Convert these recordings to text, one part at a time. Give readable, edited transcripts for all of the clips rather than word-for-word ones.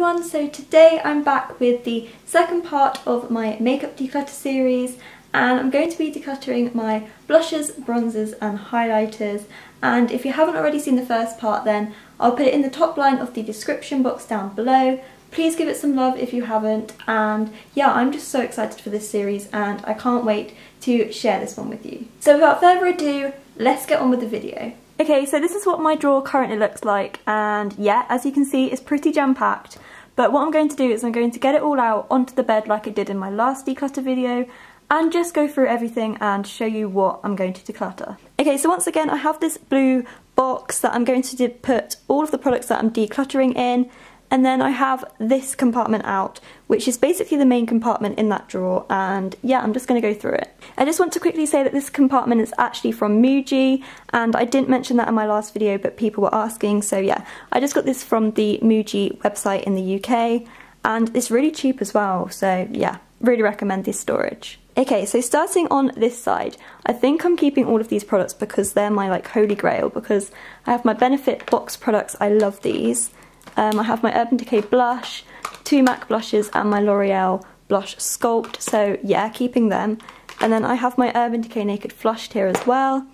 everyone, so today I'm back with the second part of my makeup declutter series, and I'm going to be decluttering my blushes, bronzers and highlighters. And if you haven't already seen the first part, then I'll put it in the top line of the description box down below. Please give it some love if you haven't, and yeah, I'm just so excited for this series and I can't wait to share this one with you. So without further ado, let's get on with the video. Okay, so this is what my drawer currently looks like, and yeah, as you can see, it's pretty jam-packed. But what I'm going to do is I'm going to get it all out onto the bed like I did in my last declutter video, and just go through everything and show you what I'm going to declutter. Okay, so once again, I have this blue box that I'm going to put all of the products that I'm decluttering in, and then I have this compartment out, which is basically the main compartment in that drawer, and yeah, I'm just going to go through it. I just want to quickly say that this compartment is actually from Muji, and I didn't mention that in my last video, but people were asking, so yeah, I just got this from the Muji website in the UK, and it's really cheap as well, so yeah, really recommend this storage. Okay, so starting on this side, I think I'm keeping all of these products because they're my like holy grail, because I have my Benefit box products, I love these. I have my Urban Decay blush, 2 MAC blushes and my L'Oreal blush sculpt, so yeah, keeping them. And then I have my Urban Decay Naked Flushed here as well.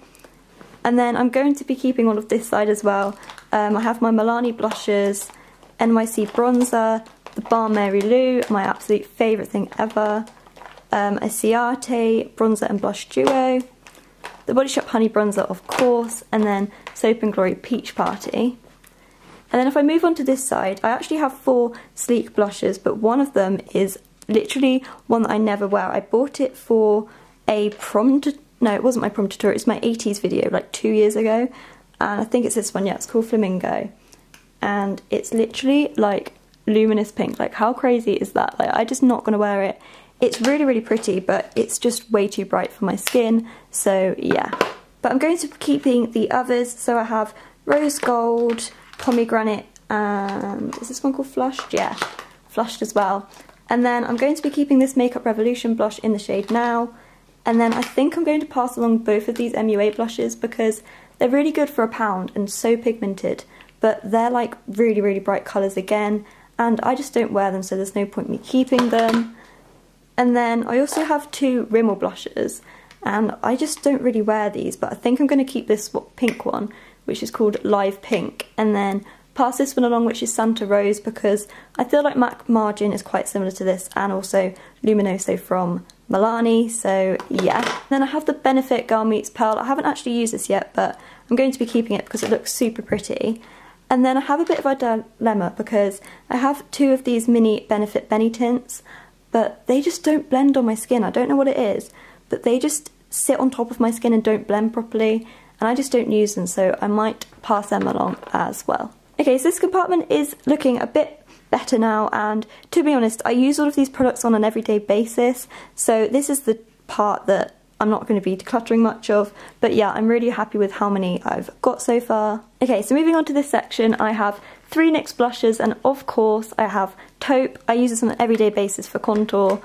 And then I'm going to be keeping all of this side as well. I have my Milani blushes, NYC bronzer, the Balm Mary Lou, my absolute favourite thing ever, a Ciate bronzer and blush duo, the Body Shop Honey bronzer of course, and then Soap & Glory Peach Party. And then if I move on to this side, I actually have 4 sleek blushes, but one of them is literally one that I never wear. I bought it for a prom, no, it wasn't my prom tutorial, it's my 80s video like 2 years ago, and I think it's this one, yeah, it's called Flamingo, and it's literally like luminous pink. Like, how crazy is that? Like, I'm just not going to wear it. It's really, really pretty, but it's just way too bright for my skin, so yeah. But I'm going to be keeping the others, so I have Rose Gold, Pomegranate, and is this one called Flushed? Yeah, Flushed as well. And then I'm going to be keeping this Makeup Revolution blush in the shade Now. And then I think I'm going to pass along both of these MUA blushes because they're really good for £1 and so pigmented, but they're like really, really bright colours again, and I just don't wear them, so there's no point in me keeping them. And then I also have 2 Rimmel blushes, and I just don't really wear these, but I think I'm going to keep this pink one, which is called Live Pink, and then pass this one along, which is Santa Rose, because I feel like MAC Margin is quite similar to this, and also Luminoso from Milani, so yeah. Then I have the Benefit Girl Meets Pearl. I haven't actually used this yet, but I'm going to be keeping it because it looks super pretty. And then I have a bit of a dilemma because I have 2 of these mini Benefit Benny tints, but they just don't blend on my skin. I don't know what it is, but they just sit on top of my skin and don't blend properly, and I just don't use them, so I might pass them along as well. Okay, so this compartment is looking a bit better now, and to be honest, I use all of these products on an everyday basis, so this is the part that I'm not going to be decluttering much of, but yeah, I'm really happy with how many I've got so far. Okay, so moving on to this section, I have 3 NYX blushes, and of course I have Taupe. I use this on an everyday basis for contour,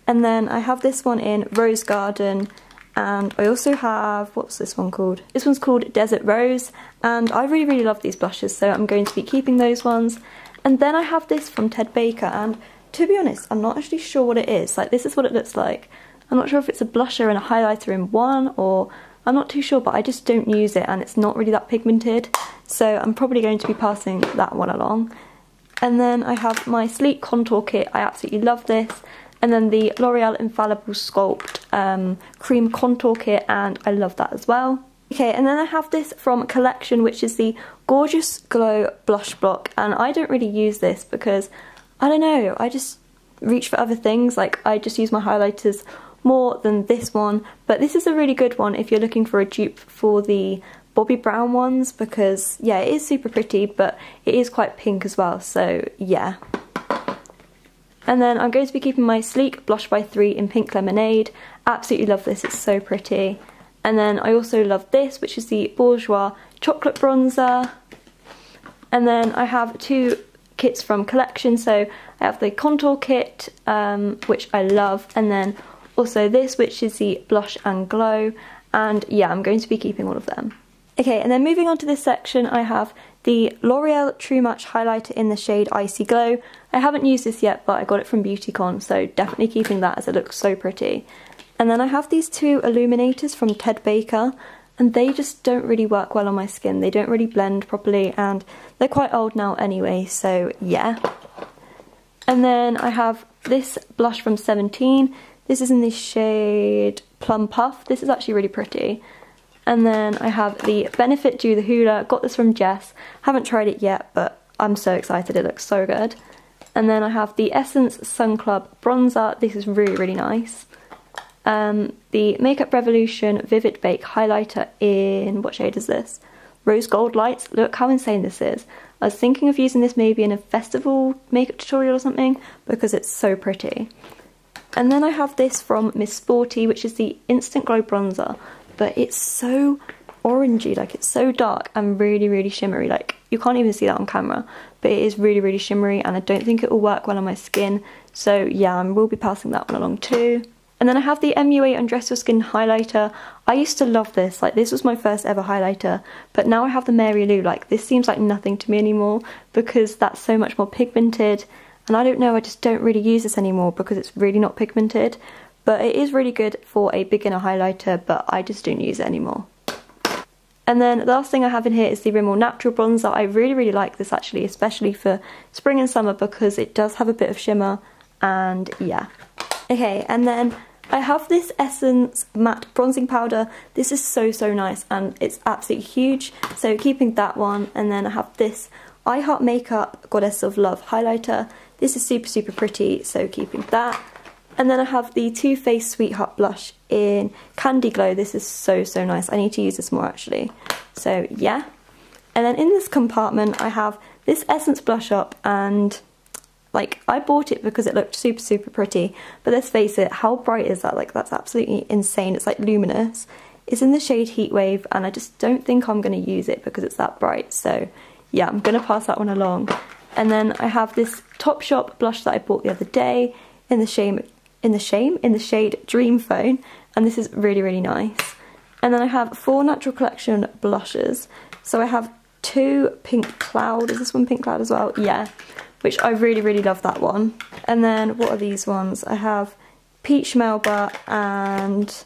and then I have this one in Rose Garden, and I also have, what's this one called? This one's called Desert Rose, and I really, really love these blushes, so I'm going to be keeping those ones. And then I have this from Ted Baker, and to be honest, I'm not actually sure what it is. Like, this is what it looks like. I'm not sure if it's a blusher and a highlighter in one, or I'm not too sure, but I just don't use it and it's not really that pigmented, so I'm probably going to be passing that one along. And then I have my Sleek Contour Kit. I absolutely love this. And then the L'Oreal Infallible Sculpt Cream Contour Kit, and I love that as well. Okay, and then I have this from Collection, which is the Gorgeous Glow Blush Block, and I don't really use this because, I don't know, I just reach for other things. Like, I just use my highlighters more than this one, but this is a really good one if you're looking for a dupe for the Bobbi Brown ones, because yeah, it is super pretty, but it is quite pink as well, so yeah. And then I'm going to be keeping my Sleek Blush by 3 in Pink Lemonade. Absolutely love this, it's so pretty. And then I also love this, which is the Bourjois Chocolate Bronzer. And then I have 2 kits from Collection, so I have the Contour Kit, which I love, and then also this, which is the Blush and Glow, and yeah, I'm going to be keeping all of them. Okay, and then moving on to this section, I have the L'Oreal True Match highlighter in the shade Icy Glow. I haven't used this yet, but I got it from Beauticole, so definitely keeping that as it looks so pretty. And then I have these two illuminators from Ted Baker, and they just don't really work well on my skin. They don't really blend properly, and they're quite old now anyway, so yeah. And then I have this blush from 17. This is in the shade Plum Puff. This is actually really pretty. And then I have the Benefit Dew, the Hoola. Got this from Jess. Haven't tried it yet, but I'm so excited. It looks so good. And then I have the Essence Sun Club bronzer. This is really, really nice. The Makeup Revolution Vivid Bake highlighter in, what shade is this? Rose Gold Lights. Look how insane this is. I was thinking of using this maybe in a festival makeup tutorial or something because it's so pretty. And then I have this from Miss Sporty, which is the Instant Glow bronzer. But it's so orangey, like it's so dark and really, really shimmery. Like you can't even see that on camera, but it is really, really shimmery, and I don't think it will work well on my skin. So yeah, I will be passing that one along too. And then I have the MUA Undress Your Skin highlighter. I used to love this, like this was my first ever highlighter, but now I have the Mary Lou. Like this seems like nothing to me anymore because that's so much more pigmented, and I don't know, I just don't really use this anymore because it's really not pigmented. But it is really good for a beginner highlighter, but I just don't use it anymore. And then the last thing I have in here is the Rimmel Natural bronzer. I really, really like this actually, especially for spring and summer because it does have a bit of shimmer, and yeah. Okay, and then I have this Essence Matte Bronzing Powder. This is so, so nice, and it's absolutely huge, so keeping that one. And then I have this I Heart Makeup Goddess of Love highlighter. This is super, super pretty, so keeping that. And then I have the Too Faced Sweetheart blush in Candy Glow. This is so, so nice. I need to use this more actually. So yeah. And then in this compartment I have this Essence blush up, and like I bought it because it looked super, super pretty. But let's face it, how bright is that? Like that's absolutely insane. It's like luminous. It's in the shade Heatwave, and I just don't think I'm going to use it because it's that bright. So yeah, I'm going to pass that one along. And then I have this Topshop blush that I bought the other day in the shade Dream Phone, and this is really, really nice. And then I have 4 Natural Collection blushes. So I have 2 Pink Cloud. Is this one Pink Cloud as well? Yeah, which I really, really love that one. And then what are these ones? I have Peach Melba and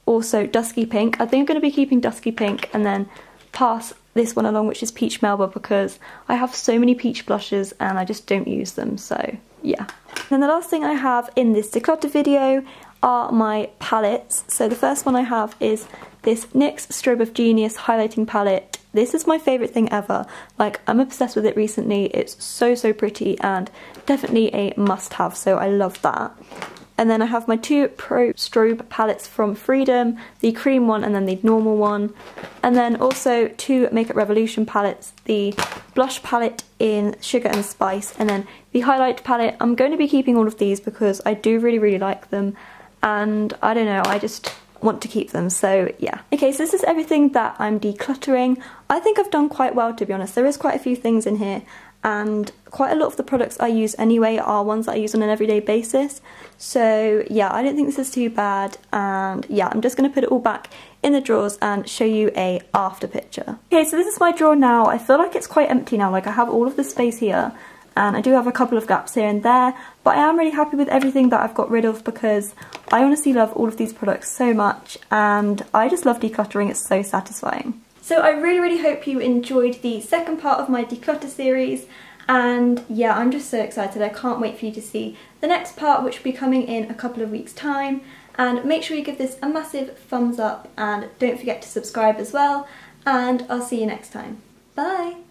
also Dusky Pink. I think I'm going to be keeping Dusky Pink and then pass this one along, which is Peach Melba, because I have so many peach blushes and I just don't use them, so yeah. And the last thing I have in this declutter video are my palettes. So the first one I have is this NYX Strobe of Genius highlighting palette. This is my favourite thing ever. Like, I'm obsessed with it recently. It's so, so pretty and definitely a must-have, so I love that. And then I have my 2 Pro Strobe palettes from Freedom, the cream one and then the normal one. And then also 2 Makeup Revolution palettes, the blush palette in Sugar and Spice, and then the highlight palette. I'm going to be keeping all of these because I do really, really like them. And I don't know, I just want to keep them, so yeah. Okay, so this is everything that I'm decluttering. I think I've done quite well, to be honest. There is quite a few things in here, and quite a lot of the products I use anyway are ones that I use on an everyday basis. So yeah, I don't think this is too bad, and yeah, I'm just going to put it all back in the drawers and show you a after picture. Okay, so this is my drawer now. I feel like it's quite empty now, like I have all of the space here, and I do have a couple of gaps here and there, but I am really happy with everything that I've got rid of because I honestly love all of these products so much, and I just love decluttering. It's so satisfying. So I really, really hope you enjoyed the second part of my declutter series, and yeah, I'm just so excited. I can't wait for you to see the next part, which will be coming in a couple of weeks' time. And make sure you give this a massive thumbs up, and don't forget to subscribe as well, and I'll see you next time. Bye!